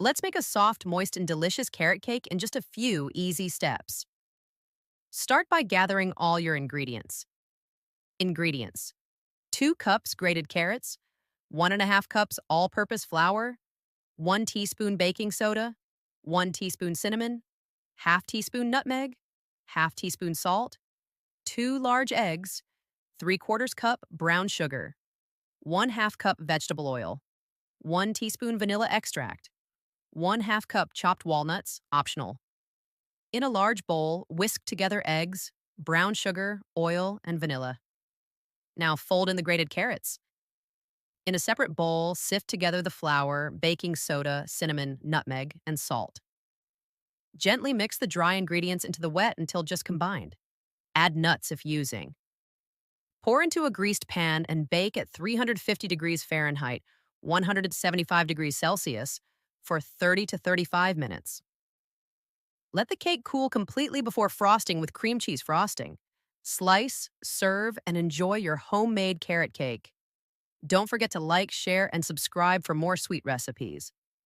Let's make a soft, moist, and delicious carrot cake in just a few easy steps. Start by gathering all your ingredients. Ingredients: 2 cups grated carrots, 1.5 cups all purpose flour, 1 teaspoon baking soda, 1 teaspoon cinnamon, half teaspoon nutmeg, half teaspoon salt, 2 large eggs, 3/4 cup brown sugar, 1/2 cup vegetable oil, 1 teaspoon vanilla extract, 1/2 cup chopped walnuts, optional. In a large bowl, whisk together eggs, brown sugar, oil, and vanilla. Now fold in the grated carrots. In a separate bowl, sift together the flour, baking soda, cinnamon, nutmeg, and salt. Gently mix the dry ingredients into the wet until just combined. Add nuts if using. Pour into a greased pan and bake at 350 degrees Fahrenheit, 175 degrees Celsius, for 30 to 35 minutes. Let the cake cool completely before frosting with cream cheese frosting. Slice, serve, and enjoy your homemade carrot cake. Don't forget to like, share, and subscribe for more sweet recipes.